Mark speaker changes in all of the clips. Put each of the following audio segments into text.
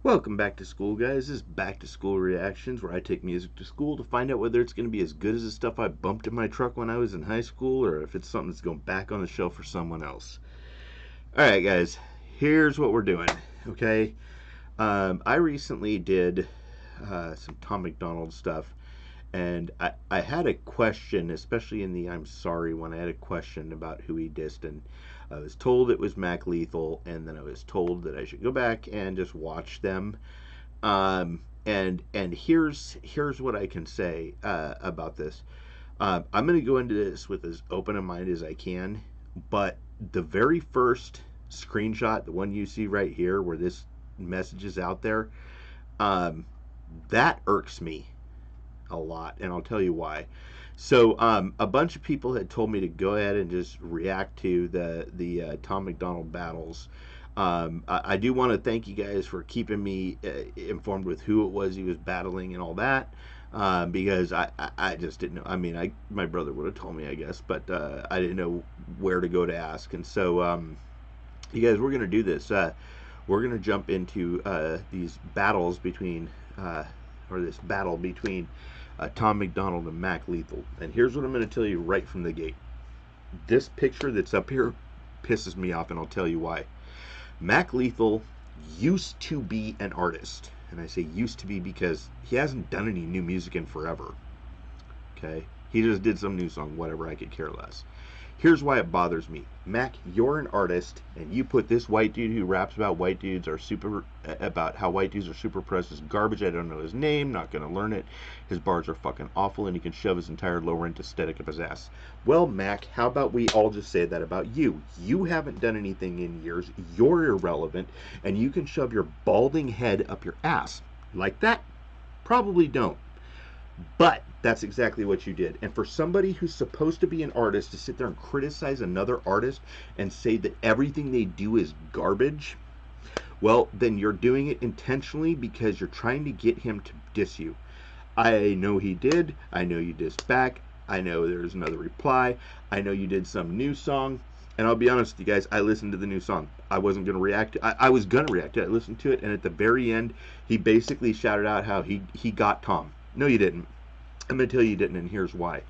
Speaker 1: Welcome back to school, guys. This is Back to School Reactions, where I take music to school to find out whether it's going to be as good as the stuff I bumped in my truck when I was in high school, or if it's something that's going back on the shelf for someone else. Alright, guys, here's what we're doing, okay? I recently did some Tom MacDonald stuff, and I had a question, especially in the I'm Sorry one. I had a question about who he dissed, and I was told it was Mac Lethal, and then I was told that I should go back and just watch them. And here's what I can say about this. I'm going to go into this with as open a mind as I can, but the very first screenshot, the one you see right here, where this message is out there, that irks me a lot, and I'll tell you why. So a bunch of people had told me to go ahead and just react to the Tom MacDonald battles. I do want to thank you guys for keeping me informed with who it was he was battling and all that, because I just didn't know. I mean, my brother would have told me, I guess, but I didn't know where to go to ask. And so, you guys, we're going to do this. We're going to jump into these battles between, or this battle between Tom MacDonald and Mac Lethal. And here's what I'm going to tell you right from the gate. This picture that's up here pisses me off, and I'll tell you why. Mac Lethal used to be an artist. And I say used to be because he hasn't done any new music in forever. Okay? He just did some new song, whatever, I could care less. Here's why it bothers me. Mac, you're an artist, and you put this white dude who raps about white dudes are super, about how white dudes are super oppressed as garbage. I don't know his name, not gonna learn it. His bars are fucking awful, and he can shove his entire low rent aesthetic up his ass. Well, Mac, how about we all just say that about you? You haven't done anything in years, you're irrelevant, and you can shove your balding head up your ass. Like that? Probably don't. But that's exactly what you did. And for somebody who's supposed to be an artist to sit there and criticize another artist and say that everything they do is garbage, well, then you're doing it intentionally because you're trying to get him to diss you. I know he did. I know you dissed back. I know there's another reply. I know you did some new song. And I'll be honest with you guys, I listened to the new song. I wasn't going to react to it. I was going to react to it. I listened to it, and at the very end, he basically shouted out how he got Tom. No, you didn't. I'm going to tell you didn't, and here's why.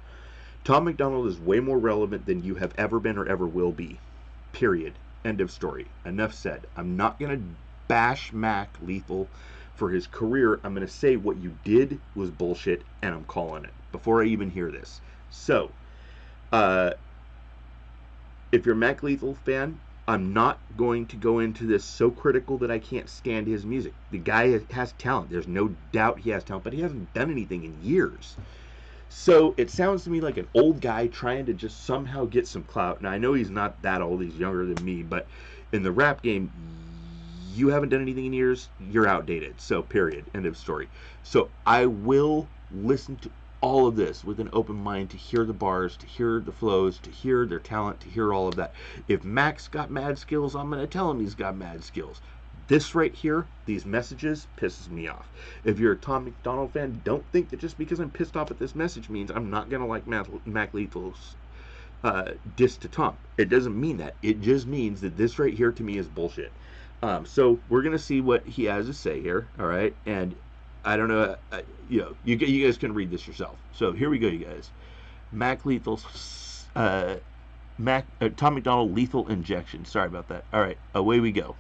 Speaker 1: Tom MacDonald is way more relevant than you have ever been or ever will be. Period. End of story. Enough said. I'm not going to bash Mac Lethal for his career. I'm going to say what you did was bullshit, and I'm calling it before I even hear this. So, if you're a Mac Lethal fan, I'm not going to go into this so critical that I can't stand his music. The guy has talent. There's no doubt he has talent, but he hasn't done anything in years. So it sounds to me like an old guy trying to just somehow get some clout. Now, I know he's not that old. He's younger than me, but in the rap game, you haven't done anything in years. You're outdated. So period. End of story. So I will listen to all of this with an open mind to hear the bars, to hear the flows, to hear their talent, to hear all of that. If Mac's got mad skills, I'm going to tell him he's got mad skills. This right here, these messages, pisses me off. If you're a Tom MacDonald fan, don't think that just because I'm pissed off at this message means I'm not going to like Mac Lethal's diss to Tom. It doesn't mean that. It just means that this right here to me is bullshit. So we're going to see what he has to say here, all right? And I don't know, you guys can read this yourself. So here we go, you guys. Mac Lethal's, Tom MacDonald lethal injection. Sorry about that. All right, away we go.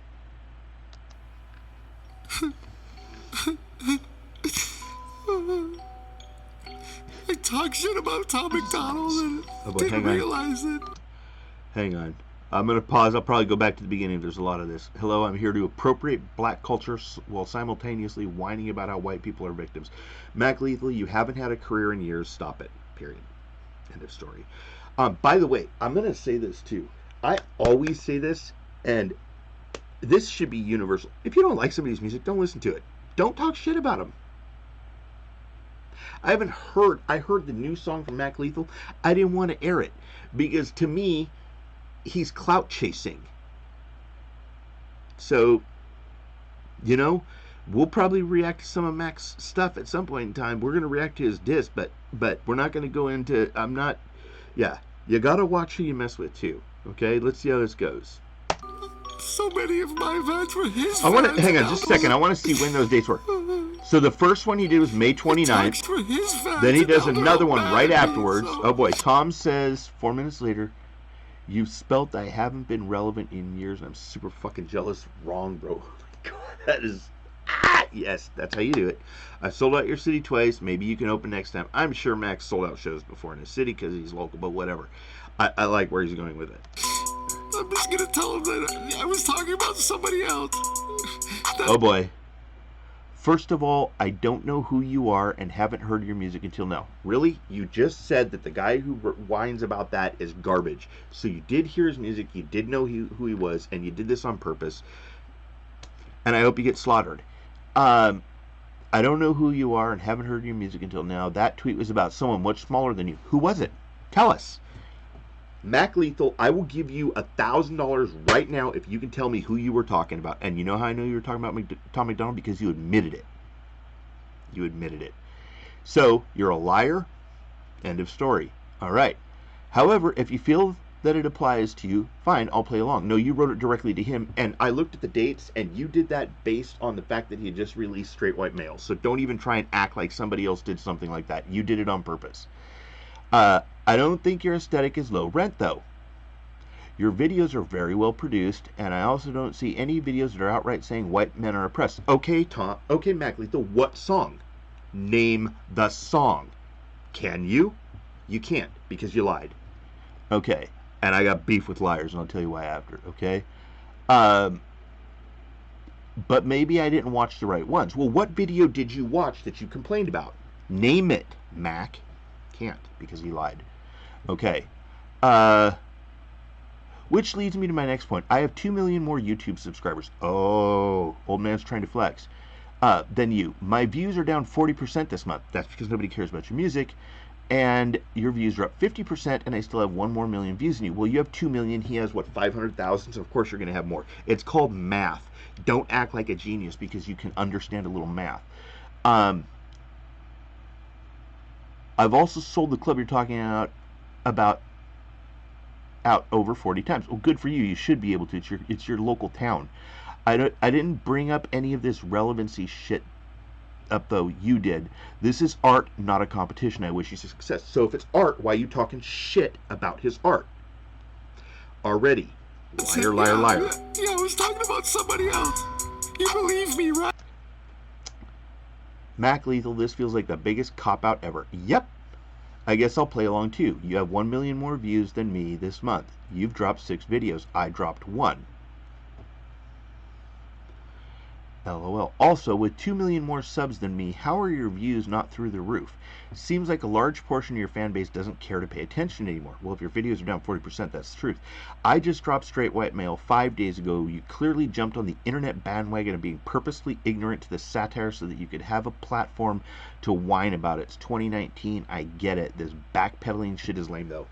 Speaker 2: I talk shit about Tom MacDonald and didn't realize it.
Speaker 1: Hang on. I'm going to pause. I'll probably go back to the beginning. There's a lot of this. Hello, I'm here to appropriate black culture while simultaneously whining about how white people are victims. Mac Lethal, you haven't had a career in years. Stop it. Period. End of story. By the way, I'm going to say this too. I always say this, and this should be universal. If you don't like somebody's music, don't listen to it. Don't talk shit about them. I heard the new song from Mac Lethal. I didn't want to air it because to me, he's clout chasing. So, we'll probably react to some of Mac's stuff at some point in time. We're going to react to his diss, but we're not going to go into, you got to watch who you mess with too. Okay, let's see how this goes.
Speaker 2: So many of my fans were his
Speaker 1: I want to
Speaker 2: fans.
Speaker 1: hang on just a second. I want to see when those dates were. So the first one he did was May 29th. Then he does another one right afterwards. Oh boy, Tom says 4 minutes later, "You've spelt I haven't been relevant in years. I'm super fucking jealous." Wrong, bro. Oh my God, that is yes, that's how you do it. I've sold out your city twice. Maybe you can open next time. I'm sure Max sold out shows before in his city because he's local, but whatever. I like where he's going with it.
Speaker 2: I'm just gonna tell him that I was talking about somebody else.
Speaker 1: Oh boy. First of all, I don't know who you are and haven't heard your music until now. Really? You just said that the guy who whines about that is garbage. So you did hear his music, you did know who he was, and you did this on purpose. And I hope you get slaughtered. I don't know who you are and haven't heard your music until now. That tweet was about someone much smaller than you. Who was it? Tell us. Mac Lethal, I will give you $1,000 right now if you can tell me who you were talking about. And you know how I know you were talking about Tom MacDonald? Because you admitted it. You admitted it. So, you're a liar. End of story. All right. However, if you feel that it applies to you, fine, I'll play along. No, you wrote it directly to him, and I looked at the dates, and you did that based on the fact that he had just released Straight White Male. So don't even try and act like somebody else did something like that. You did it on purpose. I don't think your aesthetic is low rent, though. Your videos are very well produced, and I also don't see any videos that are outright saying white men are oppressed. Okay, Tom. Okay, Mac Lethal, what song? Name the song. Can you? You can't, because you lied. Okay, and I got beef with liars, and I'll tell you why after, okay? But maybe I didn't watch the right ones. Well, what video did you watch that you complained about? Name it, Mac. Can't, because he lied. Okay. Which leads me to my next point. I have 2 million more YouTube subscribers. Oh, old man's trying to flex. Than you. My views are down 40% this month. That's because nobody cares about your music. And your views are up 50%, and I still have 1 more million views than you. Well, you have 2 million. He has, what, 500,000? So, of course, you're going to have more. It's called math. Don't act like a genius because you can understand a little math. I've also sold the club you're talking about out over 40 times. Well, good for you. You should be able to. It's your local town. I didn't bring up any of this relevancy shit up, though. You did. This is art, not a competition. I wish you success. So if it's art, why are you talking shit about his art? Already. Liar, liar, liar.
Speaker 2: Yeah, I was talking about somebody else. You believe me, right?
Speaker 1: Mac Lethal, this feels like the biggest cop-out ever. Yep. I guess I'll play along too. You have 1 million more views than me this month. You've dropped 6 videos. I dropped 1. LOL. Also, with 2 million more subs than me, how are your views not through the roof? Seems like a large portion of your fan base doesn't care to pay attention anymore. Well, if your videos are down 40%, that's the truth. I just dropped Straight White Male 5 days ago. You clearly jumped on the internet bandwagon of being purposely ignorant to the satire so that you could have a platform to whine about it. It's 2019. I get it. This backpedaling shit is lame, though.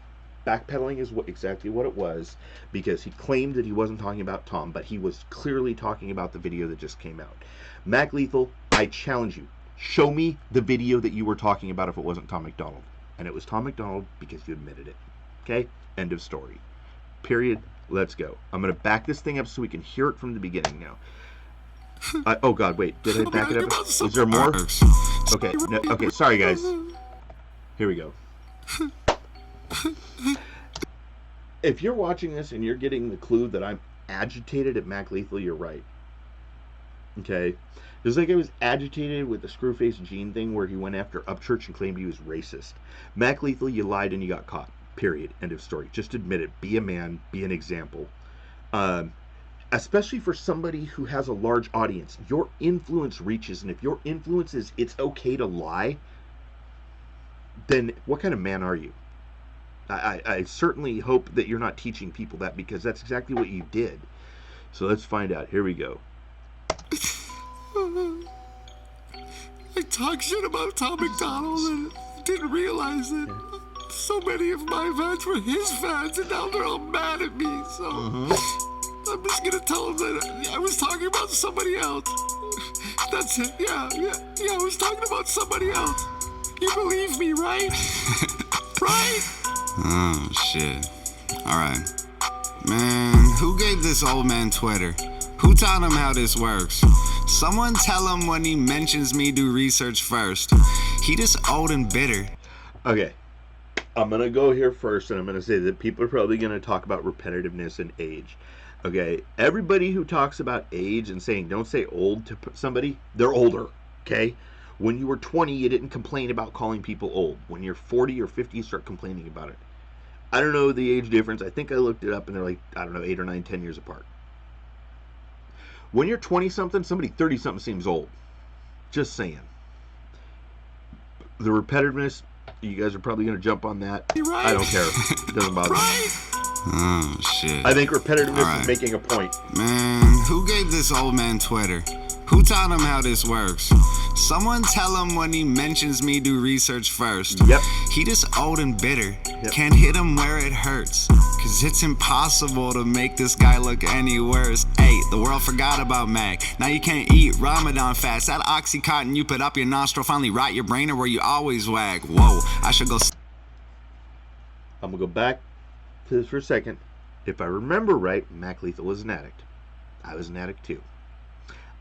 Speaker 1: Backpedaling is exactly what it was, because he claimed that he wasn't talking about Tom, but he was clearly talking about the video that just came out. Mac Lethal, I challenge you. Show me the video that you were talking about if it wasn't Tom MacDonald. And it was Tom MacDonald because you admitted it. Okay? End of story. Period. Let's go. I'm going to back this thing up so we can hear it from the beginning now. Oh, God, wait. Did I back it up? Is there more? Okay. No, okay, sorry, guys. Here we go. If you're watching this and you're getting the clue that I'm agitated at Mac Lethal, you're right. Okay? Just like I was agitated with the Screwface Gene thing where he went after Upchurch and claimed he was racist. Mac Lethal, you lied and you got caught. Period. End of story. Just admit it. Be a man. Be an example. Especially for somebody who has a large audience. Your influence reaches, and if your influence is it's okay to lie, then what kind of man are you? I certainly hope that you're not teaching people that, because that's exactly what you did. So let's find out. Here we go.
Speaker 2: I talked shit about Tom MacDonald and didn't realize it. So many of my fans were his fans, and now they're all mad at me. So I'm just gonna tell them that I was talking about somebody else. That's it. Yeah. I was talking about somebody else. You believe me, right? Right?
Speaker 3: Oh, shit. Alright.
Speaker 2: Man, who gave this old man Twitter? Who taught him how this works? Someone tell him when he mentions me, do research first. He just old and bitter.
Speaker 1: Okay, I'm going to go here first, and I'm going to say that people are probably going to talk about repetitiveness and age. Okay, everybody who talks about age and saying don't say old to somebody, they're older, okay? When you were 20, you didn't complain about calling people old. When you're 40 or 50, you start complaining about it. I don't know the age difference. I think I looked it up, and they're like, I don't know, 8 or 9, 10 years apart. When you're 20-something, somebody 30-something seems old. Just saying. The repetitiveness, you guys are probably going to jump on that.
Speaker 2: Right.
Speaker 1: I don't care. It doesn't bother me.
Speaker 2: Oh, shit.
Speaker 1: I think repetitiveness is making a point.
Speaker 2: Man, who gave this old man Twitter? Who taught him how this works? Someone tell him when he mentions me, do research first.
Speaker 1: Yep.
Speaker 2: He just old and bitter.
Speaker 1: Yep.
Speaker 2: Can't hit him where it hurts. Cause it's impossible to make this guy look any worse. Hey, the world forgot about Mac. Now you can't eat Ramadan fast. That Oxycontin you put up your nostril finally rot your brain or where you always wag. Whoa, I should go.
Speaker 1: I'm going to go back to this for a second. If I remember right, Mac Lethal was an addict. I was an addict too.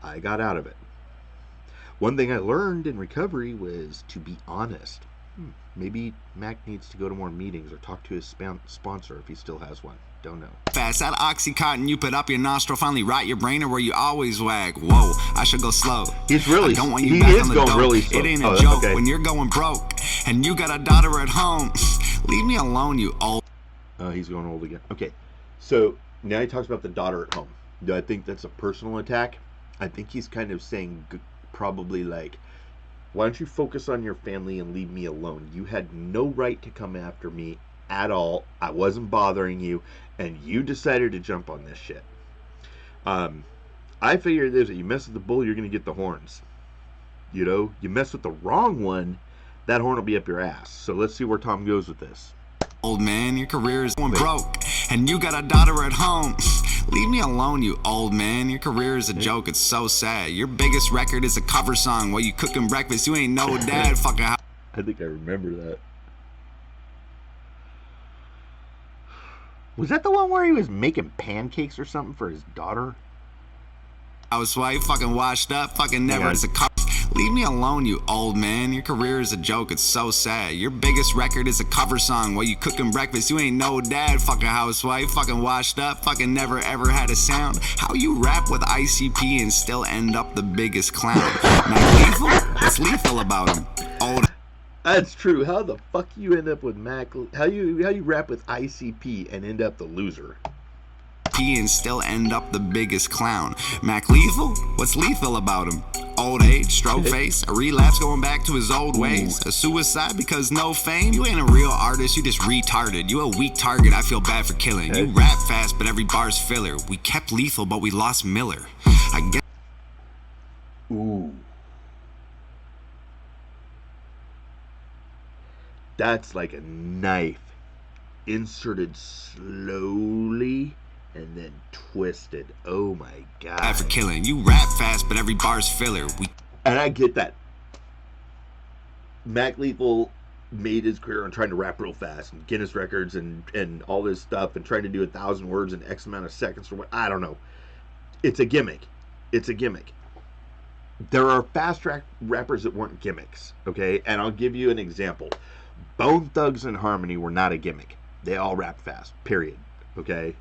Speaker 1: I got out of it. One thing I learned in recovery was to be honest. Maybe Mac needs to go to more meetings or talk to his sponsor if he still has one. Don't know.
Speaker 2: Fast, that Oxycontin you put up your nostril finally rot your brain or where you always wag. Whoa, I should go slow.
Speaker 1: He's really,
Speaker 2: I don't want you
Speaker 1: he
Speaker 2: back
Speaker 1: is
Speaker 2: on the
Speaker 1: going
Speaker 2: dope.
Speaker 1: really slow.
Speaker 2: It ain't a joke
Speaker 1: okay.
Speaker 2: when you're going broke and you got a daughter at home. Leave me alone, you old.
Speaker 1: Oh, he's going old again. Okay, so now he talks about the daughter at home. Do I think that's a personal attack? I think he's kind of saying probably like, why don't you focus on your family and leave me alone? You had no right to come after me at all. I wasn't bothering you, and you decided to jump on this shit. I figure this: you mess with the bull, you're going to get the horns. You know, you mess with the wrong one, that horn will be up your ass. So let's see where Tom goes with this.
Speaker 2: Old man, your career is going broke, and you got a daughter at home. Leave me alone, you old man. Your career is a joke. It's so sad. Your biggest record is a cover song while you cooking breakfast. You ain't no dad. Fucking.
Speaker 1: I think I remember that. Was that the one where he was making pancakes or something for his daughter?
Speaker 2: Housewife, fucking washed up, fucking never. It's a cover. Leave me alone, you old man. Your career is a joke. It's so sad. Your biggest record is a cover song while you cooking breakfast. You ain't no dad. Fucking housewife, fucking washed up, fucking never ever had a sound. How you rap with ICP and still end up the biggest clown? Mac Lethal? What's lethal about him? Old.
Speaker 1: That's true. How the fuck you end up with Mac? How you rap with ICP and end up the loser?
Speaker 2: And still end up the biggest clown. Mac Lethal? What's lethal about him? Old age, stroke face, a relapse going back to his old ways, a suicide because no fame. You ain't a real artist, you just retarded. You a weak target, I feel bad for killing. You rap fast, but every bar's filler. We kept Lethal, but we lost Miller. I guess.
Speaker 1: Ooh. That's like a knife inserted slowly and then twisted. Oh my god.
Speaker 2: Bad for killing. You rap fast, but every bar's filler.
Speaker 1: And I get that. Mac Lethal made his career on trying to rap real fast and Guinness records and all this stuff and trying to do 1,000 words in X amount of seconds or what. I don't know. It's a gimmick. It's a gimmick. There are fast rappers that weren't gimmicks, okay? And I'll give you an example. Bone Thugs and Harmony were not a gimmick. They all rapped fast, period, okay?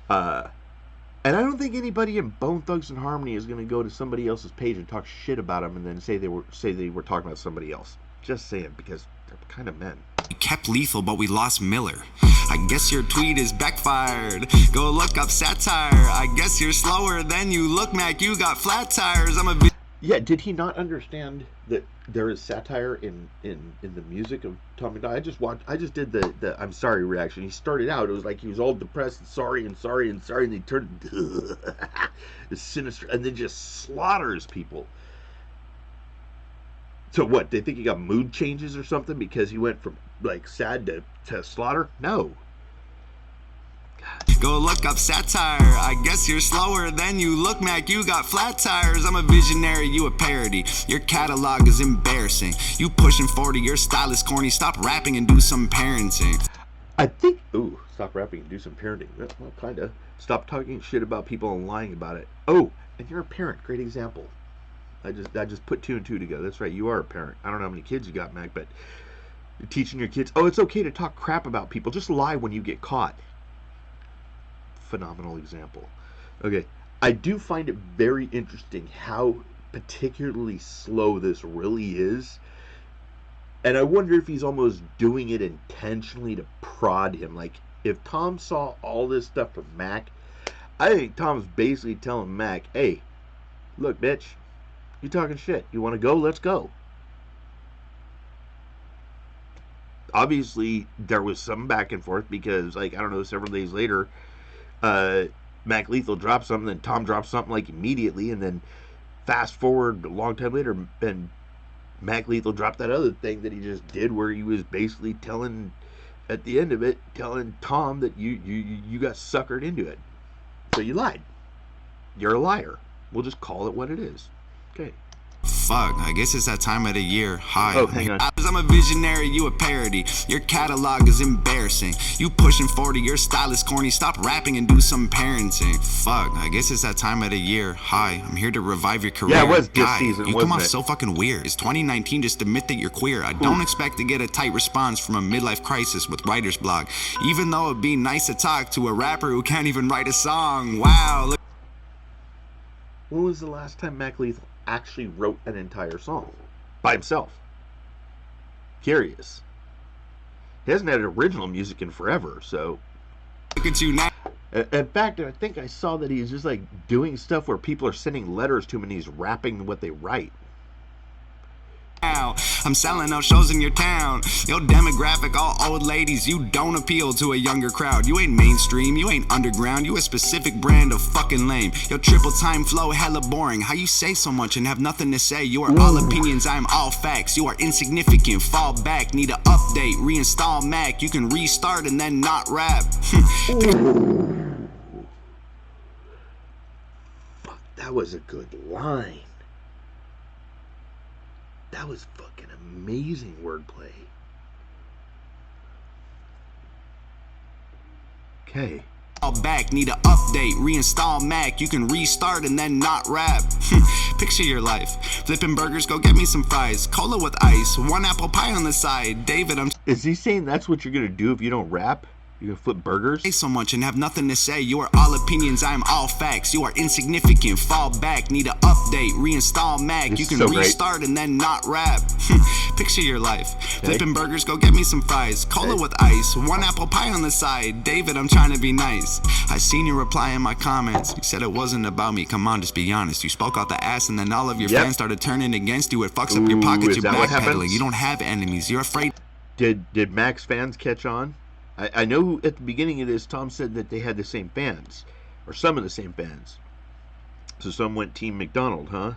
Speaker 1: And I don't think anybody in Bone Thugs and Harmony is going to go to somebody else's page and talk shit about them and then say they were talking about somebody else. Just saying, because they're kind of men.
Speaker 2: We kept Lethal, but we lost Miller. I guess your tweet is backfired. Go look up satire. I guess you're slower than you look, Mac. You got flat tires.
Speaker 1: Yeah, did he not understand that there is satire in the music of Tom MacDonald? I just did the I'm sorry reaction. He started out, it was like he was all depressed and sorry, and then he turned it's sinister and then just slaughters people. So what, they think he got mood changes or something because he went from like sad to slaughter? No.
Speaker 2: Go look up satire. I guess you're slower than you look, Mac. You got flat tires. I'm a visionary, you a parody. Your catalog is embarrassing. You pushing 40, your style is corny. Stop rapping and do some parenting.
Speaker 1: I think, ooh, Stop rapping and do some parenting. Well, kinda. Stop talking shit about people and lying about it. Oh, and you're a parent. Great example. I just put two and two together. That's right. You are a parent. I don't know how many kids you got, Mac, but you're teaching your kids. Oh, it's okay to talk crap about people. Just lie when you get caught. Phenomenal example. Okay, I do find it very interesting how particularly slow this really is. And I wonder if he's almost doing it intentionally to prod him. Like, if Tom saw all this stuff from Mac, I think Tom's basically telling Mac, hey, look, bitch, you talking shit. You want to go? Let's go. Obviously, there was some back and forth because, like, I don't know, several days later, Mac Lethal dropped something, then Tom dropped something, like, immediately, and then fast forward a long time later, and Mac Lethal dropped that other thing that he just did where he was basically telling, at the end of it, telling Tom that you got suckered into it. So you lied. You're a liar. We'll just call it what it is. Okay.
Speaker 3: Fuck, I guess it's that time of the year. Hi.
Speaker 1: Oh, hang on.
Speaker 3: I'm a visionary, you a parody. Your catalog is embarrassing. You pushing 40, your style is corny. Stop rapping and do some parenting. Fuck, I guess it's that time of the year. Hi, I'm here to revive your career.
Speaker 1: Yeah, it was this
Speaker 3: Guy,
Speaker 1: season,
Speaker 3: you
Speaker 1: wasn't
Speaker 3: come off
Speaker 1: it?
Speaker 3: so fucking weird. It's 2019, just admit that you're queer. I don't expect to get a tight response from a midlife crisis with writer's block. Even though it'd be nice to talk to a rapper who can't even write a song. Wow, look.
Speaker 1: When was the last time Mac Lethal actually wrote an entire song by himself? Curious. He hasn't had original music in forever, so.
Speaker 3: Look at you now.
Speaker 1: In fact, I think I saw that he's just like doing stuff where people are sending letters to him and he's rapping what they write.
Speaker 3: I'm selling out shows in your town. Your demographic, all old ladies. You don't appeal to a younger crowd. You ain't mainstream, you ain't underground. You a specific brand of fucking lame. Your triple time flow hella boring. How you say so much and have nothing to say? You are all opinions, I'm all facts. You are insignificant, fall back. Need a update, reinstall Mac. You can restart and then not rap.
Speaker 1: Fuck, that was a good line. That was fucking amazing wordplay. Okay.
Speaker 3: Back, need a update, reinstall Mac. You can restart and then not rap. Picture your life. Flipping burgers, go get me some fries. Cola with ice, one apple pie on the side. David, I'm
Speaker 1: Is he saying that's what you're gonna do if you don't rap? You're gonna flip burgers?
Speaker 3: say so much and have nothing to say. You are all opinions, I am all facts. You are insignificant, fall back. Need a update, reinstall Mac.
Speaker 1: This
Speaker 3: You
Speaker 1: is
Speaker 3: can
Speaker 1: so great.
Speaker 3: restart and then not rap. Picture your life. Flipping burgers, go get me some fries. Cola with ice, one apple pie on the side. David, I'm trying to be nice. I seen your reply in my comments. You said it wasn't about me. Come on, just be honest. You spoke out the ass and then all of your
Speaker 1: Yep.
Speaker 3: fans started turning against you. It fucks up your pockets.
Speaker 1: is
Speaker 3: You're
Speaker 1: that what
Speaker 3: backpedaling.
Speaker 1: happens?
Speaker 3: You don't have enemies. You're afraid.
Speaker 1: Did Mac's fans catch on? I know at the beginning of this, Tom said that they had the same fans, or some of the same fans. So some went Team MacDonald, huh?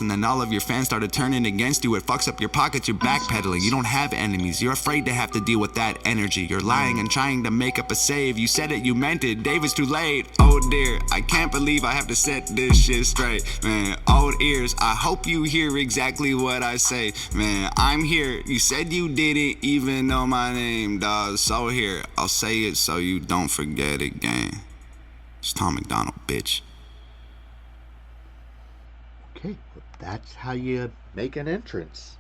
Speaker 3: And then all of your fans started turning against you. It fucks up your pockets. You're backpedaling. You don't have enemies. You're afraid to have to deal with that energy. You're lying and trying to make up a save. You said it, you meant it. Dave, it's too late. Oh dear, I can't believe I have to set this shit straight. Man, old ears, I hope you hear exactly what I say. Man, I'm here. You said you didn't even know my name, dawg. So here, I'll say it so you don't forget again. It's Tom MacDonald, bitch.
Speaker 1: Okay, well, that's how you make an entrance.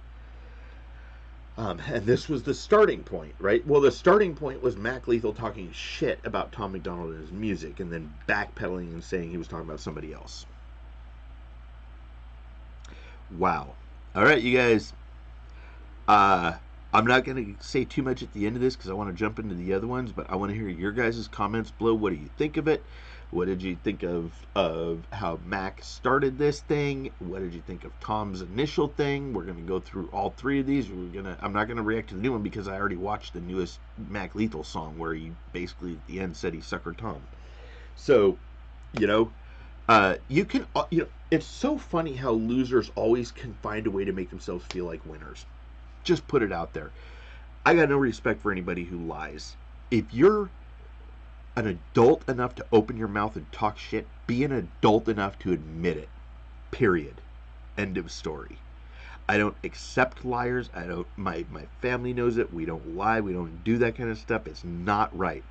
Speaker 1: And this was the starting point, right? Well, the starting point was Mac Lethal talking shit about Tom MacDonald and his music, and then backpedaling and saying he was talking about somebody else. Wow. All right, you guys. I'm not going to say too much at the end of this because I want to jump into the other ones, but I want to hear your guys' comments below. What do you think of it? What did you think of how Mac started this thing? What did you think of Tom's initial thing? We're going to go through all three of these. I'm not going to react to the new one because I already watched the newest Mac Lethal song where he basically at the end said he suckered Tom. So, it's so funny how losers always can find a way to make themselves feel like winners. Just put it out there. I got no respect for anybody who lies. If you're an adult enough to open your mouth and talk shit, be an adult enough to admit it. Period. End of story. I don't accept liars. I don't. My family knows it. We don't lie. We don't do that kind of stuff. It's not right.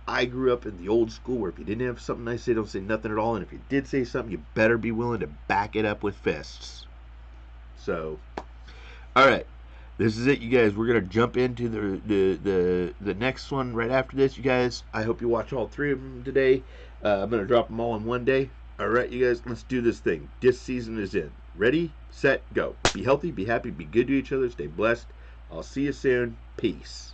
Speaker 1: I grew up in the old school where if you didn't have something nice to say, don't say nothing at all. And if you did say something, you better be willing to back it up with fists. So, all right, this is it, you guys. We're gonna jump into the next one right after this, you guys. I hope you watch all three of them today. I'm gonna drop them all in one day. All right, you guys, let's do this thing. This season is in. Ready, set, go. Be healthy, be happy, be good to each other, stay blessed. I'll see you soon. Peace.